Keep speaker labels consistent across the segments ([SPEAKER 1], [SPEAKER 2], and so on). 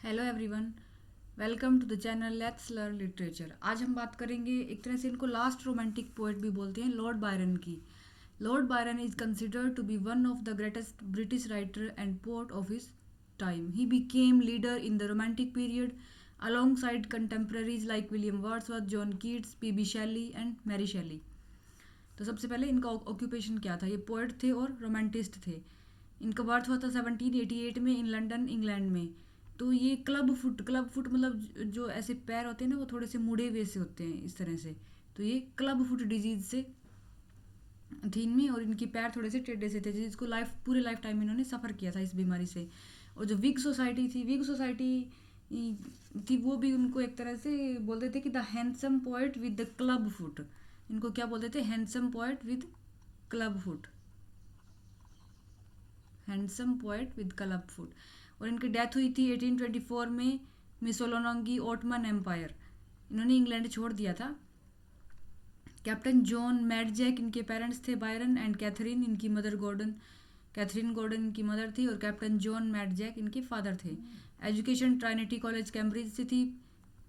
[SPEAKER 1] Hello everyone, welcome to the channel let's learn literature. आज हम बात करेंगे, एक तरह से इनको लास्ट रोमांटिक पोएट भी बोलते हैं, लॉर्ड बायरन की। Lord Byron is considered to be one of the greatest British writer and poet of his time. He became leader in the Romantic period alongside contemporaries like William Wordsworth, John Keats, P.B. Shelley and Mary Shelley. तो सबसे पहले इनका occupation क्या था? ये poet थे और रोमांटिस्ट थे। इनका बर्थ हुआ था 1788 में इन लंदन, इंग्लैंड में। तो ये क्लब फुट मतलब जो ऐसे पैर होते हैं ना, वो थोड़े से मुड़े हुए से होते हैं इस तरह से। तो ये क्लब फुट डिजीज से थी इनमें, और इनकी पैर थोड़े से टेढ़े से थे, जिसको पूरे लाइफ टाइम इन्होंने सफ़र किया था इस बीमारी से। और जो विग सोसाइटी थी, वो भी उनको एक तरह से बोलते थे कि the handsome poet with the club foot. इनको क्या बोलते थे? Handsome poet with club foot. Handsome poet with club foot. और इनकी डेथ हुई थी 1824 में मिसोलोनगी ओटमन एम्पायर। इन्होंने इंग्लैंड छोड़ दिया था। कैप्टन जॉन मैडजैक इनके पेरेंट्स थे, बायरन एंड कैथरीन इनकी मदर, गॉर्डन कैथरीन गॉर्डन इनकी मदर थी, और कैप्टन जॉन मैडजैक इनके फादर थे। एजुकेशन ट्राइनिटी कॉलेज कैम्ब्रिज से थी।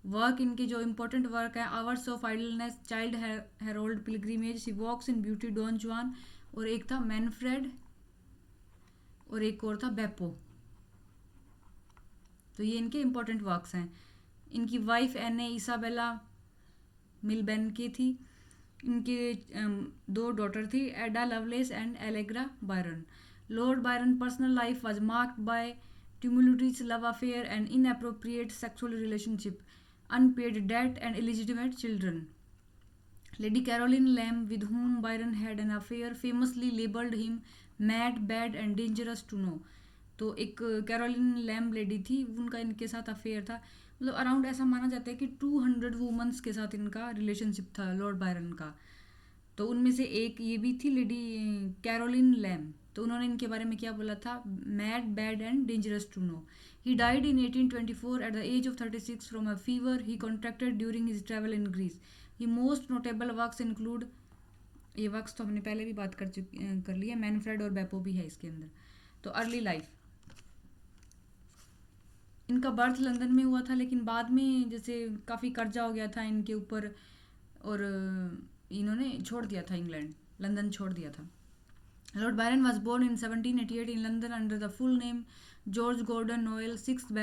[SPEAKER 1] वर्क इनके जो इंपॉर्टेंट वर्क है, hours of idleness, Childe Harold, pilgrimage, she walks in beauty, Don Juan, और एक था मैनफ्रेड, और एक और था बेपो। तो ये इनके इंपॉर्टेंट वर्क्स हैं। इनकी वाइफ एने इसाबेला मिलबेन की थी। इनके दो डॉटर थी, एडा loveless and Allegra Byron. Lord Byron personal life was marked by tumultuous love affair and inappropriate sexual relationship, unpaid debt and illegitimate children. Lady Caroline Lamb, with whom Byron had an affair, famously labelled him mad, bad and dangerous to know. तो एक Caroline lamb lady थी, उनका इनके साथ affair था। मतलब around ऐसा माना जाता है कि 200 वुमेंस के साथ इनका रिलेशनशिप था लॉर्ड बायरन का। तो उनमें से एक ये भी थी, लेडी कैरोलिन लैम्ब। तो उन्होंने इनके बारे में क्या बोला था? Mad, bad and dangerous to know. He died in 1824 at the age of 36 from a fever he contracted during his travel in Greece. He most notable works include, ये works तो हमने पहले भी बात कर ली है, मैनफ्रेड और बेपो भी है इसके अंदर। तो अर्ली लाइफ, इनका बर्थ लंदन में हुआ था, लेकिन बाद में जैसे काफ़ी कर्जा हो गया था इनके ऊपर, और इन्होंने छोड़ दिया था इंग्लैंड, लंदन छोड़ दिया था। Lord Byron was born in 1788 in London under the full name George Gordon Noel, 6th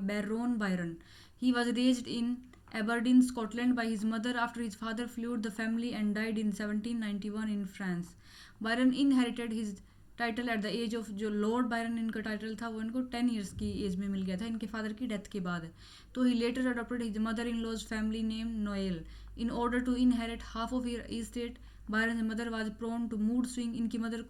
[SPEAKER 1] Baron Byron. He was raised in Aberdeen, Scotland by his mother after his father fled the family and died in 1791 in France. Byron inherited his title at the age of, जो Lord Byron इनका title था वो इनको 10 years की as में मिल गया था इनके फादर की डेथ के बाद। तो he later adopted his mother in law's family name Noel in order to inherit half of her estate. Byron mother was prone to mood swing. इनकी मदर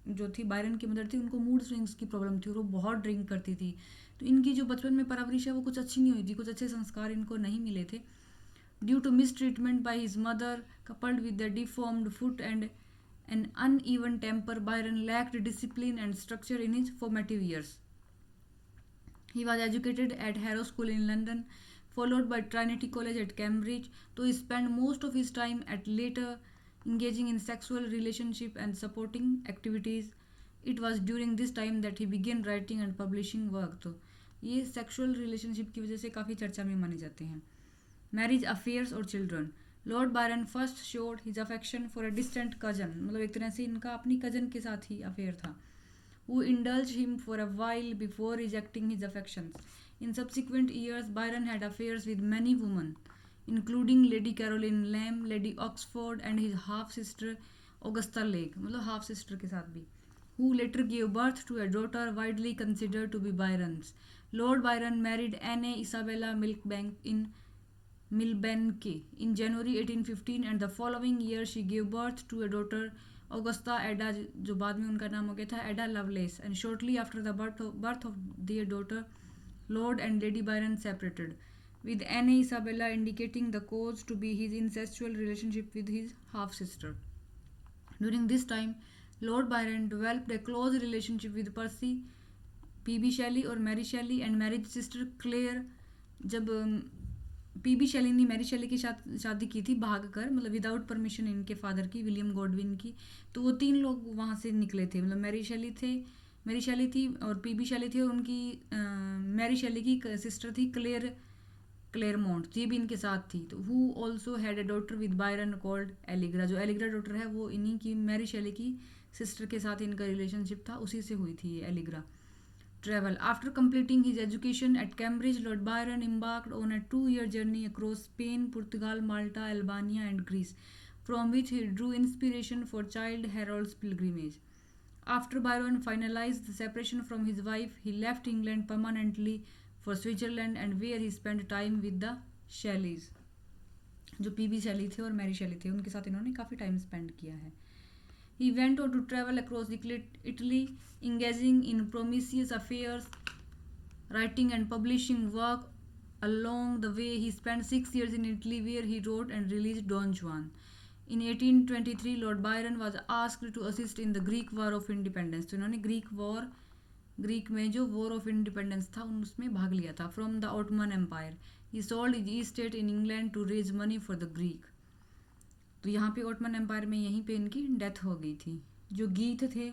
[SPEAKER 1] जो थी, बायरन की मदर थी, उनको मूड स्विंग्स की प्रॉब्लम थी और वो बहुत ड्रिंक करती थी। तो इनकी जो बचपन में परवरिश है वो कुछ अच्छी नहीं हुई थी, कुछ अच्छे संस्कार इनको नहीं मिले थे। Due to mistreatment by his mother coupled with the deformed foot and an uneven temper, Byron lacked discipline and structure in his formative years. He was educated at Harrow School in London, followed by Trinity College at Cambridge, though he spent most of his time at later engaging in sexual relationship and supporting activities. It was during this time that he began writing and publishing work. तो ये sexual relationship की वजह से काफ़ी चर्चा में माने जाते हैं। मैरिज, अफेयर्स और children. Lord Byron first showed his affection for a distant cousin, मतलब एक तरह से इनका अपनी कजन के साथ ही अफेयर था। who indulged him for a while before rejecting his affections. In subsequent years, Byron had affairs with many women, including Lady Caroline Lamb, Lady Oxford, and his half-sister Augusta Lake, मतलब half sister के साथ भी, who later gave birth to a daughter widely considered to be Byron's. Lord Byron married Anne Isabella Milbanke in January 1815, and the following year she gave birth to a daughter Augusta Ada, जो बाद में उनका नाम हो गया था Ada Lovelace, and shortly after the birth of their daughter, Lord and Lady Byron separated, with Anne Isabella indicating the cause to be his incestual relationship with his half-sister. During this time, Lord Byron developed a close relationship with Percy, P.B. Shelley और Mary Shelley and married sister Claire। जब PB Shelley ने Mary शैली की शादी की थी भाग कर, मतलब विदाउट परमिशन इनके फादर की, विलियम गॉडविन की। तो वो तीन लोग वहाँ से निकले थे, मतलब मैरी शैली थे, मेरी शैली थी और पीबी शैली थी, और उनकी मैरी शैली की सिस्टर थी क्लेयरमोंट, ये भी इनके साथ थी। तो who also had a daughter with Byron called Allegra, जो एलिग्रा डॉटर है वो इन्हीं की मैरी शैली की सिस्टर के साथ इनका रिलेशनशिप था, उसी से हुई थी ये Allegra. Travel. After completing his education at Cambridge, Lord Byron embarked on a 2-year journey across Spain, Portugal, Malta, Albania, and Greece, from which he drew inspiration for Childe Harold's pilgrimage. After Byron finalized the separation from his wife, he left England permanently for Switzerland, and where he spent time with the Shelleys. जो PB Shelley थे और Mary शैली थे, उनके साथ इन्होंने काफ़ी time spend किया है। He went on to travel across Italy, engaging in promiscuous affairs, writing and publishing work. Along the way, he spent 6 years in Italy, where he wrote and released Don Juan. In 1823, Lord Byron was asked to assist in the Greek War of Independence. तो इन्होंने Greek में जो war of independence था उसमें भाग लिया था from the Ottoman Empire. He sold his estate in England to raise money for the Greek. तो यहाँ पे ऑटोमन एम्पायर में यहीं पे इनकी डेथ हो गई थी। जो गीथ थे,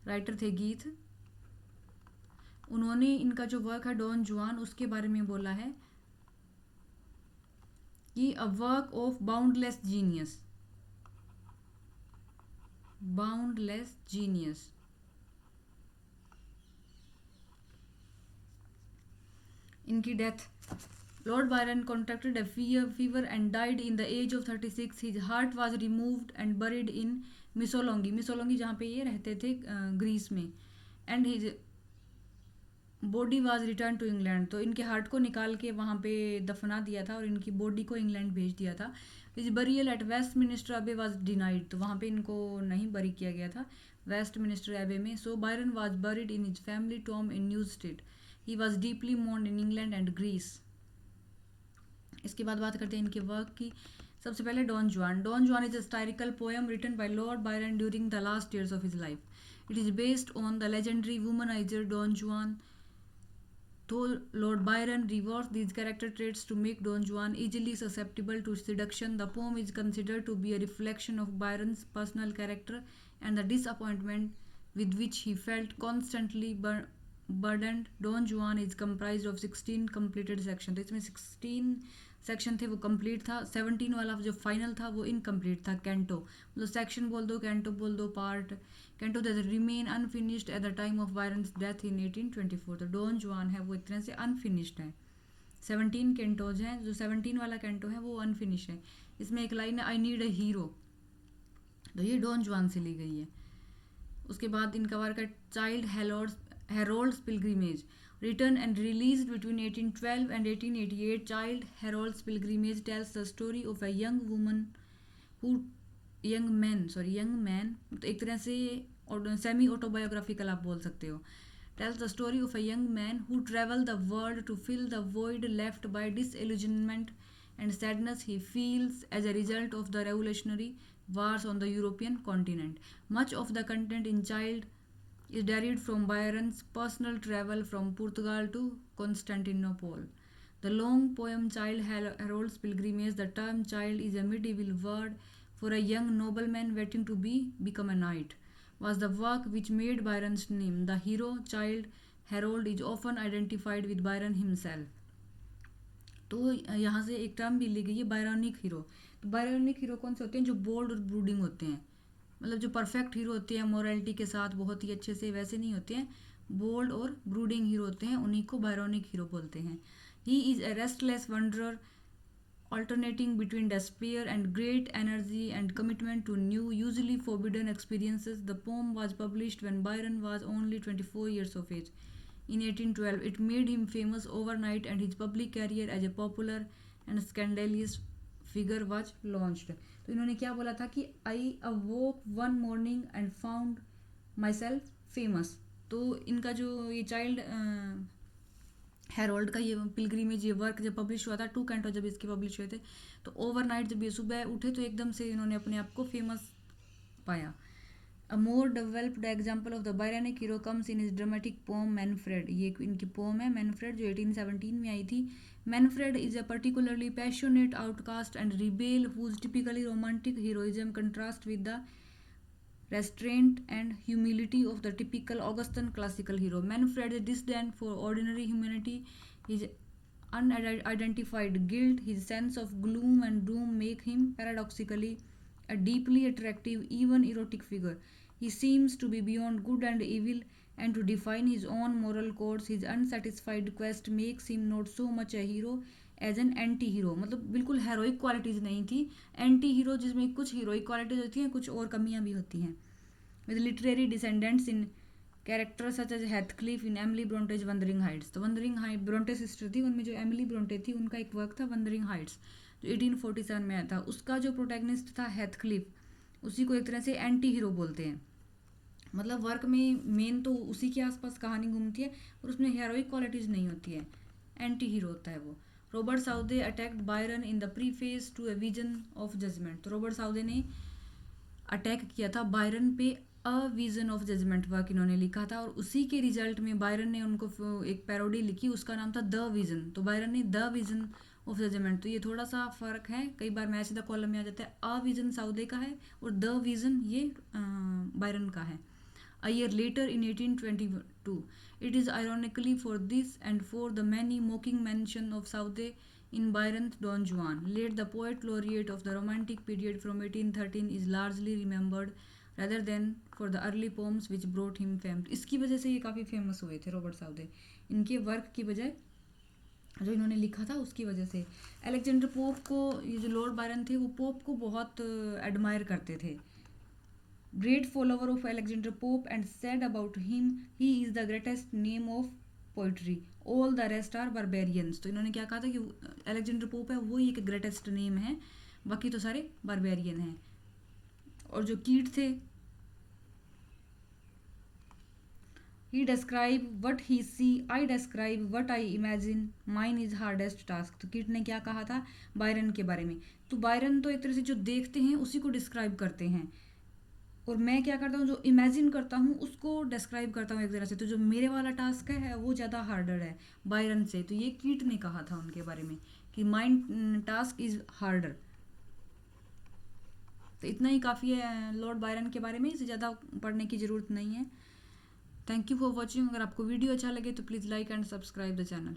[SPEAKER 1] राइटर थे गीथ, उन्होंने इनका जो वर्क है डॉन जुआन, उसके बारे में बोला है कि a work of boundless genius. इनकी death, Lord Byron contracted a fever and died in the age of 36. His heart was removed and buried in Missolonghi जहाँ पे ये रहते थे ग्रीस में, and his body was return to England. तो इनके heart को निकाल के वहाँ पे दफना दिया था और इनकी बॉडी को इंग्लैंड भेज दिया था। His burial at Westminster Abbey was denied, तो वहाँ पे इनको नहीं बरी किया गया था वेस्ट मिनिस्टर एबे में। So Byron was buried in his family tomb in Newstead. He was deeply mourned in England and Greece. इसके बाद बात करते हैं इनके वर्क की। सबसे पहले Don Juan is a historical poem written by Lord Byron during the last years of his life. It is based on the legendary womaniser Don Juan. Though Lord Byron reversed these character traits to make Don Juan easily susceptible to seduction, the poem is considered to be a reflection of Byron's personal character and the disappointment with which he felt constantly burdened. Don Juan is comprised of 16 completed sections. तो इसमें 16 section थे वो complete था, 17 वाला जो final था वो incomplete था। कैंटो मतलब सेक्शन बोल दो, कैंटो बोल दो, part canto that remain unfinished at the time of Byron's death in 1824। तो डॉन जुआन है वो एक तरह से अनफिनिश्ड है। 17 कैंटोज हैं, जो 17 वाला कैंटो है वो अनफिनिश है। इसमें एक लाइन है आई नीड अ हीरो, तो ये डॉन जुआन से ली गई है। उसके बाद इनका वर्क है child Harold's pilgrimage, written and released between 1812 and 1888. Child Harold's Pilgrimage tells the story of a young man, तो एक तरह से सेमी ऑटोबायोग्राफिकल आप बोल सकते हो। tells the story of a young man who traveled the world to fill the void left by disillusionment and sadness he feels as a result of the revolutionary wars on the European continent. Much of the content in Child is derived from Byron's personal travel from Portugal to Constantinople. The long poem Child Harold's Pilgrimage, the term child is a medieval word for a young nobleman waiting to become a knight, was the work which made Byron's name. The hero, Child Harold, is often identified with Byron himself. तो यहाँ से एक term भी ली गई है बायरॉनिक hero. तो बायरॉनिक hero कौन से होते हैं? जो बोल्ड और ब्रूडिंग होते हैं, मतलब जो परफेक्ट हीरो होते हैं मोरालिटी के साथ बहुत ही अच्छे से, वैसे नहीं होते हैं। बोल्ड और ब्रूडिंग हीरो होते हैं, उन्हीं को बायरॉनिक हीरो बोलते हैं। He is a restless wanderer alternating between despair and great energy and commitment to new, usually forbidden experiences. The poem was published when Byron was only 24 years of age in 1812. It made him famous overnight and his public career as a popular and scandalous figure was launched. तो इन्होंने क्या बोला था कि I awoke one morning and found myself famous. तो इनका जो ये चाइल्ड हेरोल्ड का ये पिलग्रिमेज ये वर्क जब पब्लिश हुआ था, 2 कैंटो जब इसके पब्लिश हुए थे, तो ओवरनाइट जब ये सुबह उठे तो एकदम से इन्होंने अपने आप को फेमस पाया। A more developed example of the Byronic hero comes in his dramatic poem Manfred. ये इनकी पोम है मैनफ्रेड, जो 1817 में आई थी। Manfred is a particularly passionate outcast and rebel whose typically romantic heroism contrast with the restraint and humility of the typical Augustan classical hero. Manfred's disdain for ordinary humanity, his unidentified guilt, his sense of gloom and doom make him paradoxically a deeply attractive, even erotic figure. He seems to be beyond good and evil and to define his own moral codes. His unsatisfied quest makes him not so much a hero as an anti hero, मतलब बिल्कुल heroic qualities नहीं थी, anti hero जिसमें कुछ heroic qualities होती हैं, कुछ और कमियां भी होती हैं. With literary descendants in character such as Heathcliff in Emily Bronte's Wuthering Heights. तो वंदरिंग हाइट ब्रोंटे सिस्टर थी, उनमें जो एमिली ब्रोंटे थी उनका एक वर्क था वंदरिंग हाइट्स जो 1847 में आया था. उसका जो प्रोटैगनिस्ट था हेथक्लिफ, उसी को एक तरह से एंटी हीरो बोलते हैं. मतलब वर्क में मेन तो उसी के आसपास कहानी घूमती है और उसमें हीरोइक क्वालिटीज़ नहीं होती है, एंटी हीरो होता है वो. Robert Southey attacked Byron in the preface to a vision of judgement. तो रॉबर्ट साउदे ने अटैक किया था बायरन पे a vision of judgement work इन्होंने लिखा था, और उसी के रिजल्ट में बायरन ने उनको एक पैरोडी लिखी, उसका नाम था द विजन. तो बायरन ने द विजन ऑफ जजमेंट. तो ये थोड़ा सा फ़र्क है, कई बार मैच द कॉलम में आ जाता है. अ विजन साउदे का है और द विजन ये बायरन का है. A year later, in 1822, it is ironically for this and for the many mocking mention of Southey in Byron's Don Juan, late the poet laureate of the Romantic period from 1813 is largely remembered rather than for the early poems which brought him fame. इसकी वजह से ये काफ़ी famous हुए थे Robert Southey, इनके work की बजाय जो इन्होंने लिखा था उसकी वजह से. अलेक्जेंडर पोप को, ये जो लॉर्ड बायरन थे वो पोप को बहुत एडमायर करते थे. Great follower of Alexander Pope and said about him, he is the greatest name of poetry. All the rest are barbarians. तो इन्होंने क्या कहा था कि अलेक्जेंडर पोप है वो ही एक ग्रेटेस्ट नेम है, बाकी तो सारे बारबेरियन हैं. और जो कीट थे, he describe what he see, I describe what I imagine, mine is hardest task. तो कीट ने क्या कहा था बायरन के बारे में. तो बायरन तो एक तरह से जो देखते हैं उसी को डिस्क्राइब करते हैं, और मैं क्या करता हूँ जो इमेजिन करता हूँ उसको डिस्क्राइब करता हूँ एक तरह से. तो जो मेरे वाला टास्क है वो ज़्यादा हार्डर है बायरन से. तो ये कीट ने कहा था उनके बारे में कि माइंड टास्क इज़ हार्डर. तो इतना ही काफ़ी है लॉर्ड बायरन के बारे में, इससे ज़्यादा पढ़ने की ज़रूरत नहीं है. Thank you for watching. अगर आपको वीडियो अच्छा लगे तो please like and subscribe the channel.